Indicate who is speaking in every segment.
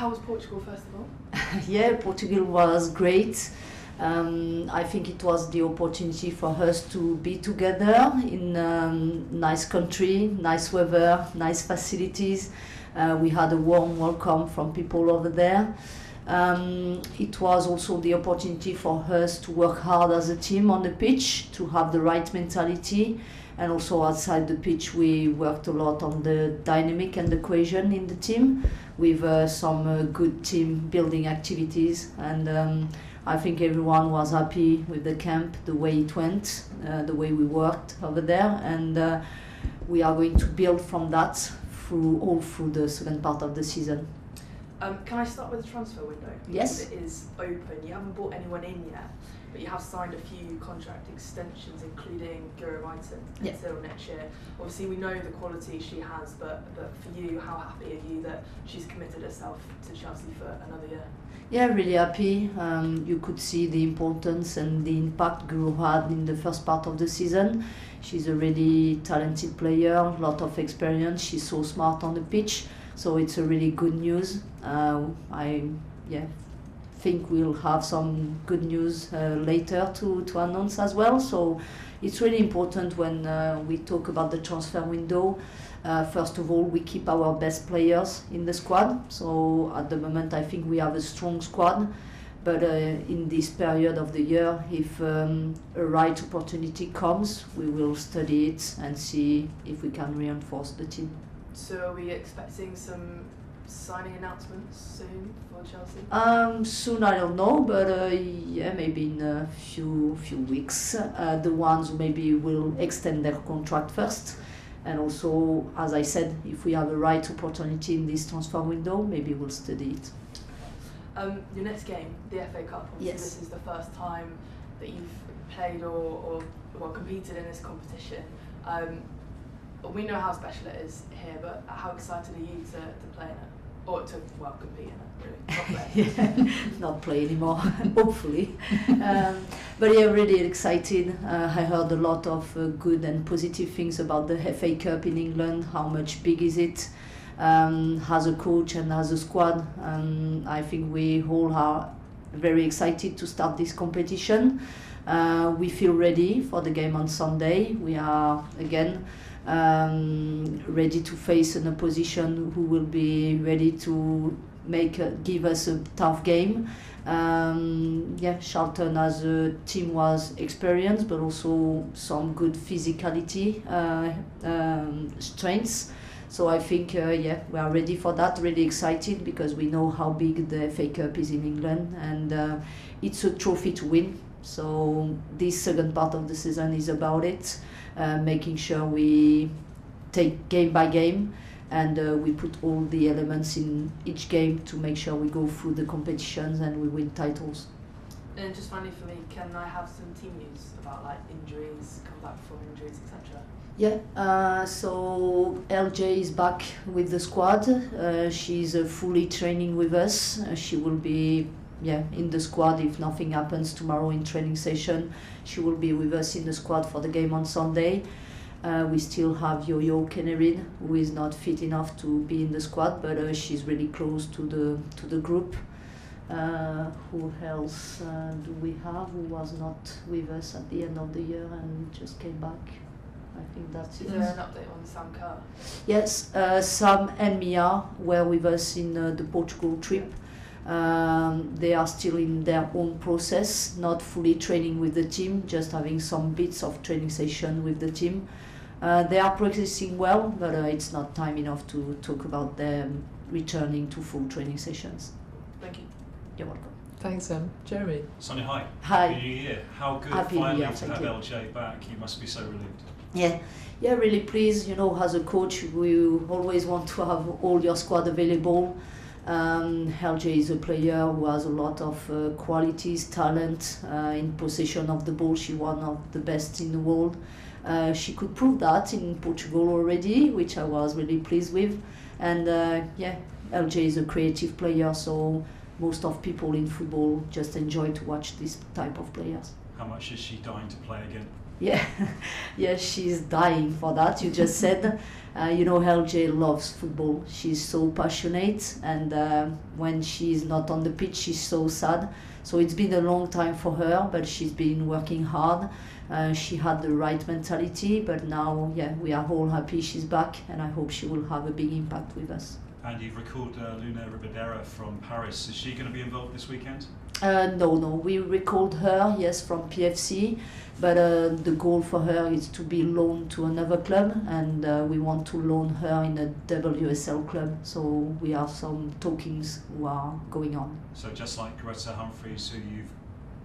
Speaker 1: How was Portugal, first of all?
Speaker 2: Yeah, Portugal was great. I think it was the opportunity for us to be together in nice country, nice weather, nice facilities. We had a warm welcome from people over there. It was also the opportunity for us to work hard as a team on the pitch, to have the right mentality, and also outside the pitch we worked a lot on the dynamic and the cohesion in the team with some good team building activities, and I think everyone was happy with the camp, the way it went, the way we worked over there, and we are going to build from that all through the second part of the season.
Speaker 1: Can I start with the transfer window?
Speaker 2: Yes.
Speaker 1: It is open. You haven't brought anyone in yet, but you have signed a few contract extensions, including Guro Reitens until next year. Obviously, we know the quality she has, but for you, how happy are you that she's committed herself to Chelsea for another year?
Speaker 2: Yeah, really happy. You could see the importance and the impact Guro had in the first part of the season. She's a really talented player, a lot of experience. She's so smart on the pitch, so it's a really good news. I think we'll have some good news later to announce as well. So it's really important when we talk about the transfer window. First of all, we keep our best players in the squad. So at the moment, I think we have a strong squad. But in this period of the year, if a right opportunity comes, we will study it and see if we can reinforce the team.
Speaker 1: So are we expecting some signing announcements soon for Chelsea?
Speaker 2: Soon, I don't know, but maybe in a few weeks. The ones who maybe will extend their contract first. And also, as I said, if we have a right opportunity in this transfer window, maybe we'll study it.
Speaker 1: Your next game, the FA Cup, obviously
Speaker 2: yes.
Speaker 1: This is the first time that you've played or competed in this competition. We know how special it is here, but how excited are you to play in it? Or to, compete in it, really, not play.
Speaker 2: Not play anymore, hopefully. But yeah, really excited. I heard a lot of good and positive things about the FA Cup in England, how much big is it, as a coach and as a squad. I think we all are very excited to start this competition. We feel ready for the game on Sunday. We are, again, ready to face an opposition who will be ready to give us a tough game. Charlton as a team was experienced, but also some good physicality, strengths. So I think we are ready for that, really excited, because we know how big the FA Cup is in England, and it's a trophy to win. So this second part of the season is about it. Making sure we take game by game, and we put all the elements in each game to make sure we go through the competitions and we win titles.
Speaker 1: And just finally for me, can I have some team news about injuries, come back from injuries, etc.?
Speaker 2: Yeah, so LJ is back with the squad. She's fully training with us. She will be in the squad if nothing happens tomorrow in training session. She will be with us in the squad for the game on Sunday. We still have Kaneryd, who is not fit enough to be in the squad, but she's really close to the group. Who else do we have who was not with us at the end of the year and just came back? I think that's it.
Speaker 1: Is there an update on Sam Kerr?
Speaker 2: Yes, Sam and Mia were with us in the Portugal trip. They are still in their own process, not fully training with the team, just having some bits of training session with the team. They are progressing well, but it's not time enough to talk about them returning to full training sessions.
Speaker 1: Thank you.
Speaker 2: You're welcome.
Speaker 3: Thanks, Jeremy.
Speaker 4: Sonia, hi.
Speaker 2: Hi.
Speaker 4: Happy New Year. How good
Speaker 2: Happy New
Speaker 4: finally
Speaker 2: Year,
Speaker 4: to have LJ back. You must be so relieved.
Speaker 2: Yeah, really pleased. As a coach, we always want to have all your squad available. LJ is a player who has a lot of qualities, talent, in possession of the ball. She's one of the best in the world. She could prove that in Portugal already, which I was really pleased with. And LJ is a creative player, so most of people in football just enjoy to watch this type of players.
Speaker 4: How much is she dying to play again?
Speaker 2: Yeah, yeah, she's dying for that. You just said, LJ loves football. She's so passionate, and when she's not on the pitch, she's so sad. So it's been a long time for her, but she's been working hard. She had the right mentality, but now, yeah, we are all happy she's back, and I hope she will have a big impact with us.
Speaker 4: And you've recalled Louna Ribadeira from Paris. Is she going to be involved this weekend?
Speaker 2: No, we recalled her, yes, from PFC, but the goal for her is to be loaned to another club, and we want to loan her in a WSL club, so we have some talkings who are going on.
Speaker 4: So just like Greta Humphreys, who you've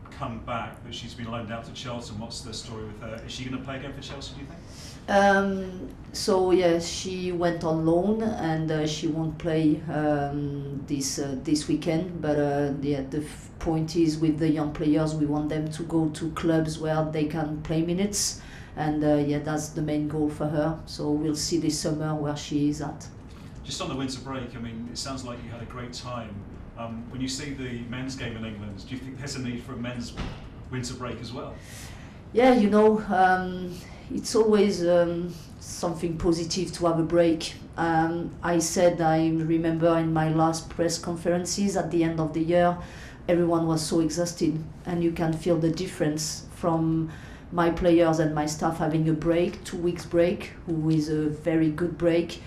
Speaker 4: come back, but she's been loaned out to Charlton. What's the story with her? Is she going to play again for Chelsea, do you think?
Speaker 2: So yes, she went on loan, and she won't play this weekend. But the point is, with the young players, we want them to go to clubs where they can play minutes, and that's the main goal for her. So we'll see this summer where she is at.
Speaker 4: Just on the winter break, I mean, it sounds like you had a great time. When you see the men's game in England, do you think there's a need for a men's winter break as well?
Speaker 2: Yeah, it's always something positive to have a break. I remember in my last press conferences at the end of the year, everyone was so exhausted, and you can feel the difference from my players and my staff having a break, 2 weeks break, who is a very good break.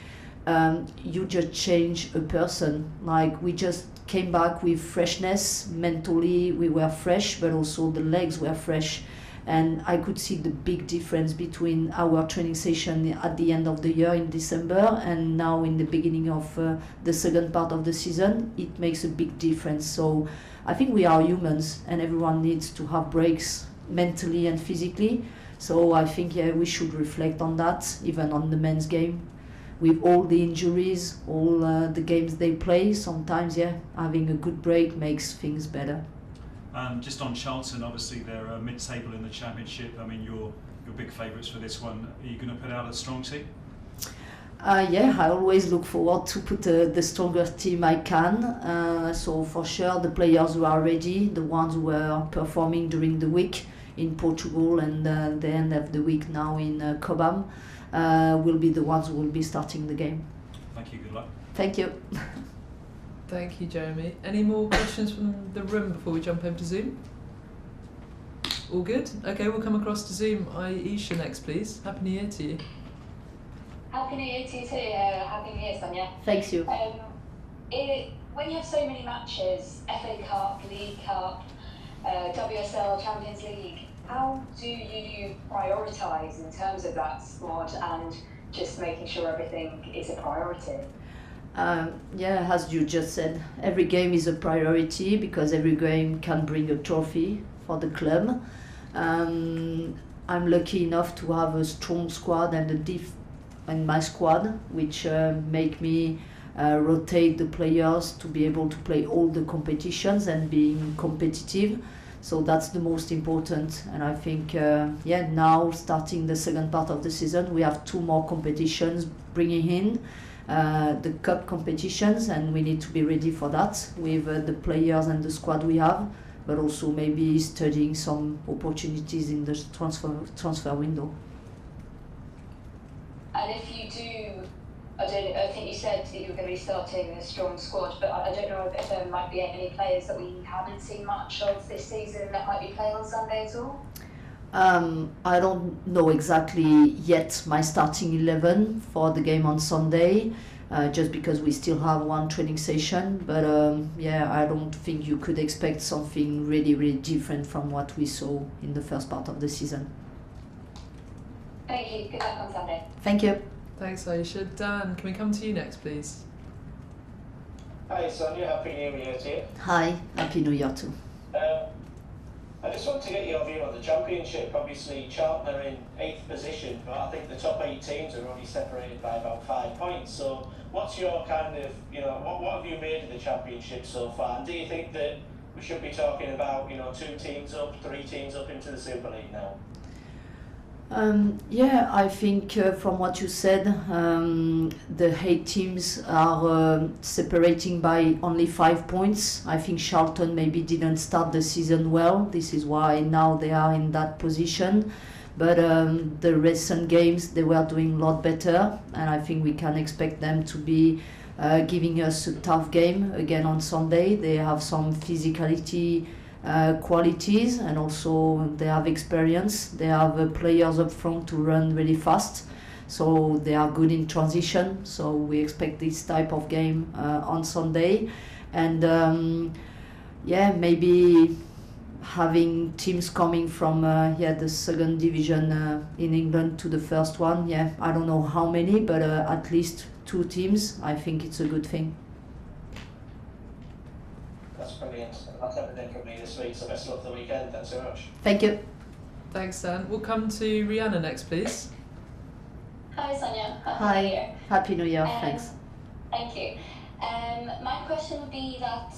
Speaker 2: You just change a person. Like, we just came back with freshness. Mentally we were fresh, but also the legs were fresh, and I could see the big difference between our training session at the end of the year in December and now in the beginning of the second part of the season. It makes a big difference. So I think we are humans, and everyone needs to have breaks mentally and physically. So I think we should reflect on that, even on the men's game. With all the injuries, all the games they play, sometimes having a good break makes things better.
Speaker 4: Just on Charlton, obviously they're mid-table in the Championship. I mean, you're big favourites for this one. Are you going to put out a strong team?
Speaker 2: I always look forward to put the strongest team I can. So for sure, the players who are ready, the ones who are performing during the week in Portugal and the end of the week now in Cobham, will be the ones who will be starting the game.
Speaker 4: Thank you, good luck.
Speaker 2: Thank you.
Speaker 3: Thank you, Jeremy. Any more questions from the room before we jump over to Zoom? All good? Okay, we'll come across to Zoom. Aisha next, please. Happy New Year to you.
Speaker 5: Happy New Year to you too. Happy New Year, Sonia.
Speaker 2: Thanks you.
Speaker 5: When you have so many matches, FA Cup, League Cup, WSL, Champions League, how do you prioritise in terms of that squad and just making sure everything is a priority?
Speaker 2: As you just said, every game is a priority because every game can bring a trophy for the club. I'm lucky enough to have a strong squad and my squad, which make me rotate the players to be able to play all the competitions and being competitive. So that's the most important, and I think now starting the second part of the season, we have 2 more competitions bringing in the cup competitions, and we need to be ready for that with the players and the squad we have, but also maybe studying some opportunities in the transfer window.
Speaker 5: And if you do, I think you said that you were going to be starting a strong squad, but I don't know if there might be any players that we haven't seen much of this season that might be playing on Sunday at all?
Speaker 2: I don't know exactly yet my starting 11 for the game on Sunday, just because we still have 1 training session, but I don't think you could expect something really, really different from what we saw in the first part of the season.
Speaker 5: Thank you. Good luck on Sunday.
Speaker 2: Thank you.
Speaker 3: Thanks, Aisha. Dan, can we come to you next, please?
Speaker 6: Hi Sonia, Happy New Year to you.
Speaker 2: Hi, Happy New Year too.
Speaker 6: I just want to get your view on the Championship. Obviously Charlton are in 8th position, but I think the top 8 teams are only separated by about 5 points. So what's your kind of, what have you made of the Championship so far? And do you think that we should be talking about, 2 teams up, 3 teams up into the Super League now?
Speaker 2: I think from what you said, the 8 teams are separating by only 5 points. I think Charlton maybe didn't start the season well. This is why now they are in that position. But the recent games, they were doing a lot better, and I think we can expect them to be giving us a tough game again on Sunday. They have some physicality qualities, and also they have experience. They have players up front to run really fast, so they are good in transition. So we expect this type of game on Sunday, and maybe having teams coming from the second division in England to the first one. I don't know how many, but at least 2 teams. I think it's a good thing.
Speaker 6: That's brilliant. That's everything from me this week, so best of luck for the weekend. Thanks so much.
Speaker 2: Thank you.
Speaker 3: Thanks, Dan. We'll come to Rihanna next, please.
Speaker 5: Hi, Sonia.
Speaker 2: Hi.
Speaker 5: New Year.
Speaker 2: Happy New Year. Thanks.
Speaker 5: Thank you. My question would be that,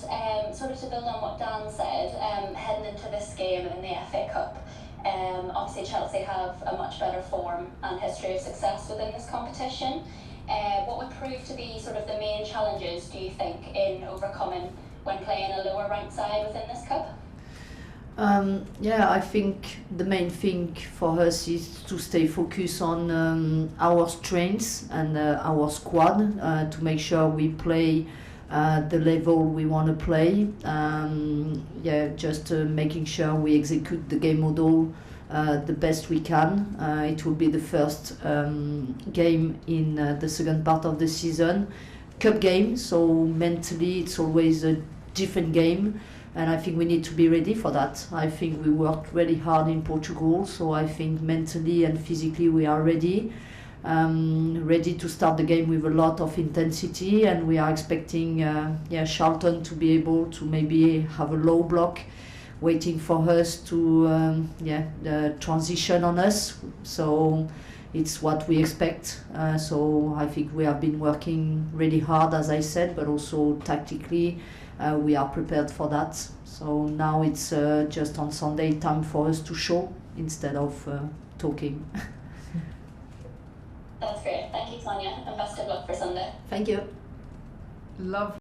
Speaker 5: sort of to build on what Dan said, heading into this game in the FA Cup, obviously Chelsea have a much better form and history of success within this competition. What would prove to be sort of the main challenges, do you think, in overcoming when playing a lower ranked side within this cup?
Speaker 2: I think the main thing for us is to stay focused on our strengths and our squad to make sure we play the level we want to play. Making sure we execute the game model the best we can. It will be the first game in the second part of the season. Cup game, so mentally it's always a different game. And I think we need to be ready for that. I think we worked really hard in Portugal, so I think mentally and physically we are ready. Ready to start the game with a lot of intensity, and we are expecting Charlton to be able to maybe have a low block waiting for us to transition on us. So it's what we expect. So I think we have been working really hard, as I said, but also tactically. We are prepared for that. So now it's just on Sunday time for us to show instead of talking.
Speaker 5: That's great. Thank you, Sonia, and best of luck for Sunday.
Speaker 2: Thank you.
Speaker 3: Love.